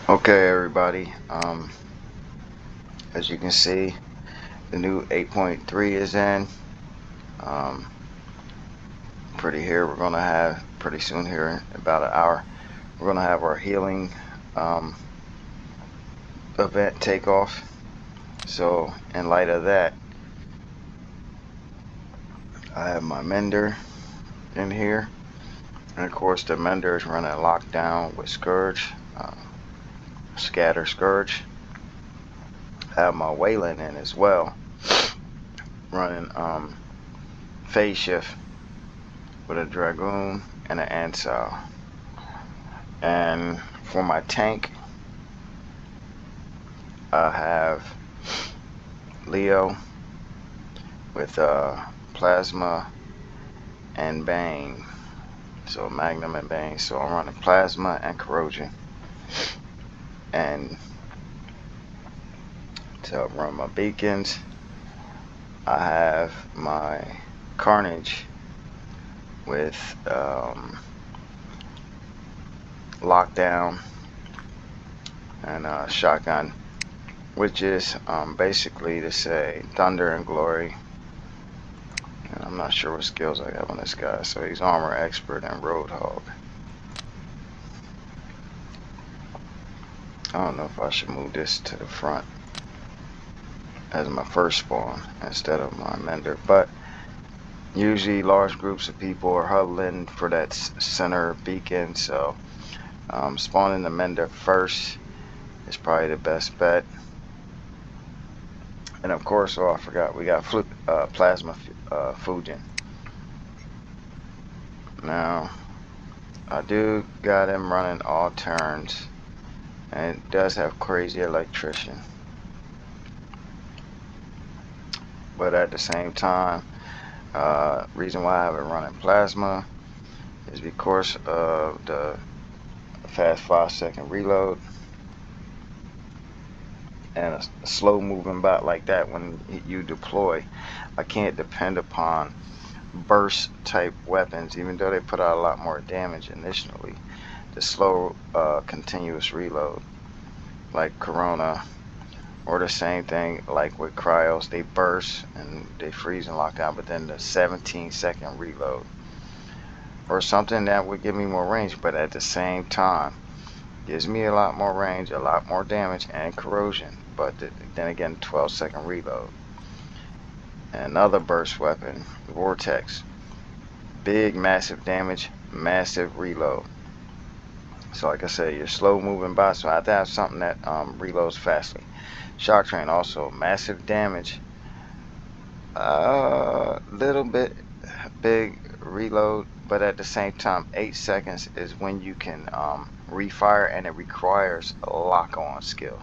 Okay, everybody. As you can see, the new 8.3 is in. Um, pretty here. We're gonna have pretty soon here in about an hour. We're gonna have our healing um, event takeoff. So, in light of that, I have my mender in here, and of course, the mender is running lockdown with Scourge, Scatter Scourge. I have my Wayland in as well, running phase shift with a Dragoon and an Ansel. And for my tank, I have Leo with Plasma and Bane. So Magnum and Bane. So I'm running Plasma and Corrosion. And to run my beacons, I have my Carnage with Lockdown and Shotgun, which is basically to say Thunder and Glory. And I'm not sure what skills I have on this guy. So he's Armor Expert and Roadhog. I don't know if I should move this to the front as my first spawn instead of my mender, but usually large groups of people are huddling for that center beacon, so spawning the mender first is probably the best bet. And of course, oh, I forgot, we got Plasma Fujin. Now, I do got him running all turns, and it does have crazy electrician, but at the same time, reason why I have it running Plasma is because of the fast 5-second reload and a slow moving bot like that. When you deploy, I can't depend upon burst type weapons, even though they put out a lot more damage initially. The slow continuous reload like Corona, or the same thing like with Cryos, they burst and they freeze and lock out, but then the 17-second reload or something that would give me more range, but at the same time gives me a lot more range, a lot more damage and corrosion, but then again 12-second reload. And another burst weapon, Vortex, big massive damage, massive reload. So like I said, you're slow moving by, so I have to have something that reloads fastly. Shock Train also massive damage, little bit big reload, but at the same time 8 seconds is when you can refire, and it requires a lock on skill.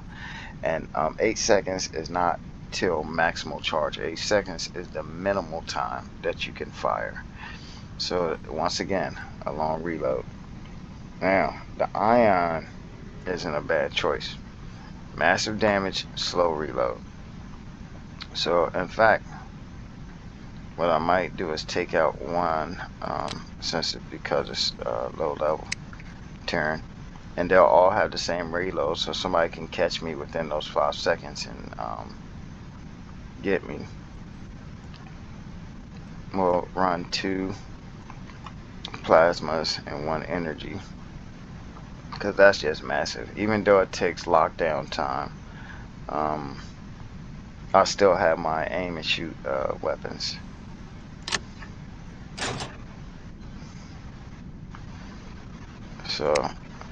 And 8 seconds is not till maximal charge. 8 seconds is the minimal time that you can fire. So once again, a long reload. Now the Ion isn't a bad choice. Massive damage, slow reload. So in fact, what I might do is take out one, since it's because it's low level turn, and they'll all have the same reload, so somebody can catch me within those 5 seconds and get me. We'll run 2 plasmas and 1 energy, because that's just massive. Even though it takes lockdown time, I still have my aim and shoot weapons. So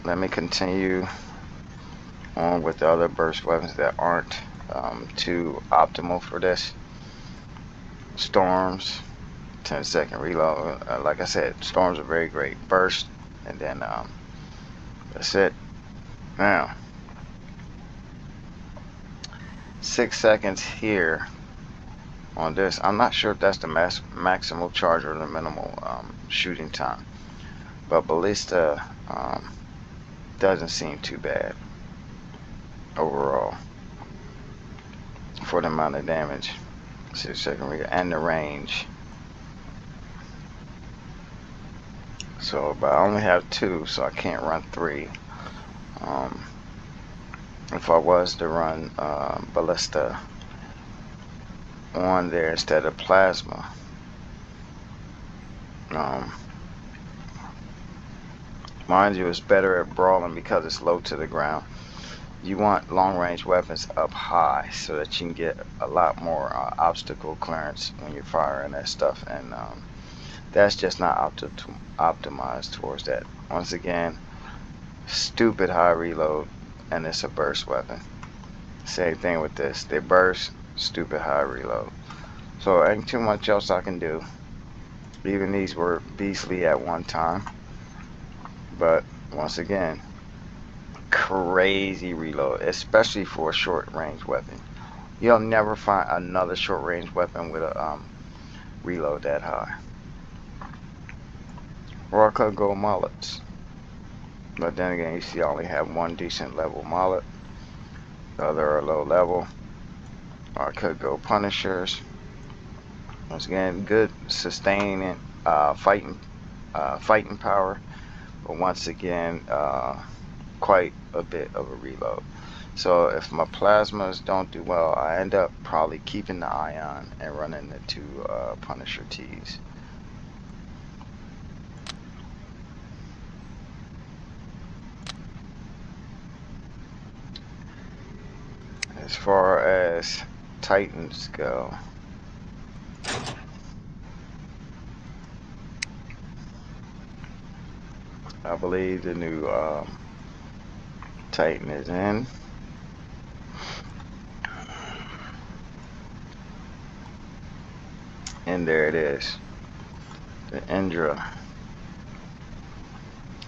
let me continue on with the other burst weapons that aren't too optimal for this. Storms, 10-second reload. Like I said, storms are very great. Burst, and then that's it. Now, 6 seconds here on this. I'm not sure if that's the maximal charge or the minimal shooting time, but Ballista doesn't seem too bad overall for the amount of damage. 6-second reload and the range. So, but I only have 2, so I can't run 3. if I was to run ballista on there instead of plasma. Um, Mind you, it's better at brawling because it's low to the ground. You want long-range weapons up high so that you can get a lot more obstacle clearance when you're firing that stuff, and that's just not optimized towards that. Once again, stupid high reload, and it's a burst weapon. Same thing with this. They burst, stupid high reload. So ain't too much else I can do. Even these were beastly at one time, but once again, crazy reload, especially for a short range weapon. You'll never find another short range weapon with a reload that high. Or I could go mullets, but then again, you see I only have one decent level mullet, the other are low level. Or I could go punishers. Once again, good sustaining fighting power, but once again, quite a bit of a reload. So if my plasmas don't do well, I end up probably keeping the ion and running the two Punisher Ts. As far as Titans go, I believe the new Titan is in. And there it is. The Indra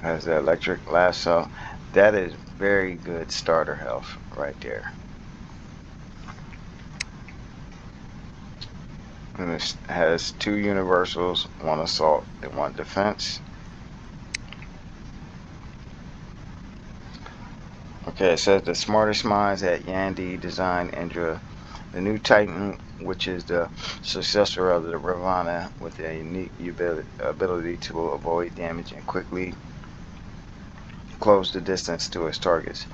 has the electric lasso. That is very good starter health right there. And it has two universals, one assault and one defense. Okay, it says the smartest minds at Yandy designed Indra, the new Titan, which is the successor of the Ravana, with a unique ability to avoid damage and quickly close the distance to its targets.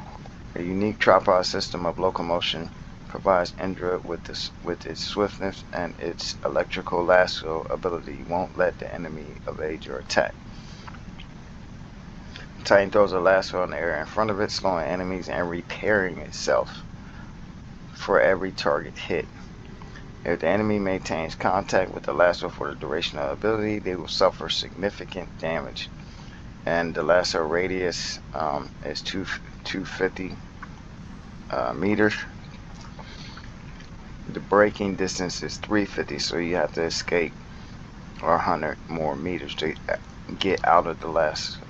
A unique tripod system of locomotion provides Indra with its swiftness, and its electrical lasso ability won't let the enemy evade your attack. Titan throws a lasso in the air in front of it, slowing enemies and repairing itself for every target hit. If the enemy maintains contact with the lasso for the duration of the ability, they will suffer significant damage. And the lasso radius is 250 meters. The braking distance is 350, so you have to escape 100 more meters to get out of the lasso.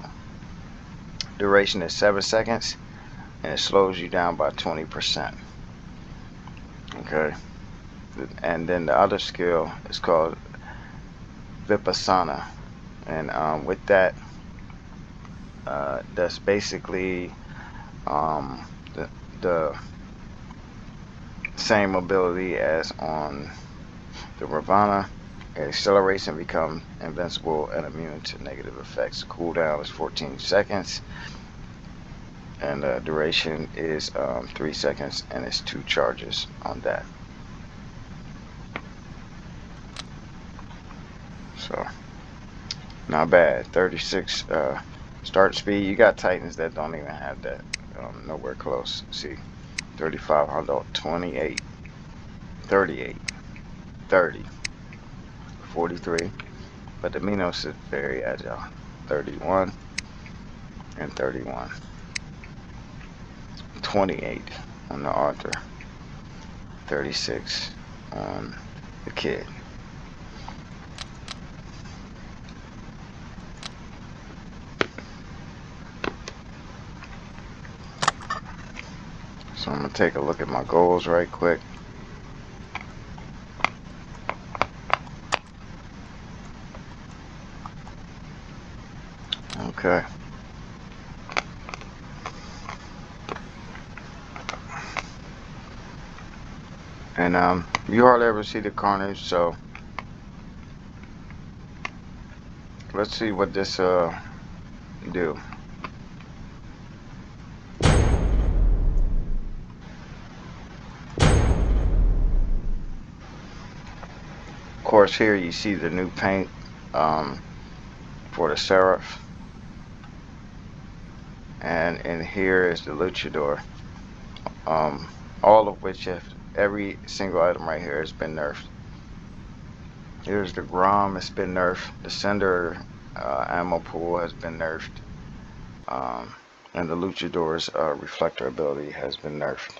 Duration is 7 seconds, and it slows you down by 20%. Okay. And then the other skill is called Vipassana, and with that, that's basically the same ability as on the Ravana. It accelerates and becomes invincible and immune to negative effects. Cooldown is 14 seconds, and the duration is 3 seconds, and it's 2 charges on that. So not bad. 36 start speed. You got Titans that don't even have that, nowhere close. See, 35, 28, 38, 30, 43. But the Minos is very agile. 31 and 31. 28 on the Arthur. 36 on the Kid. So I'm going to take a look at my goals right quick. Okay. And you hardly ever see the Carnage, so let's see what this do. course, here you see the new paint um, for the Seraph, and in here is the Luchador. Um, all of which have, every single item right here has been nerfed. Here's the Grom, it's been nerfed. The Cinder ammo pool has been nerfed. Um, and the Luchador's reflector ability has been nerfed.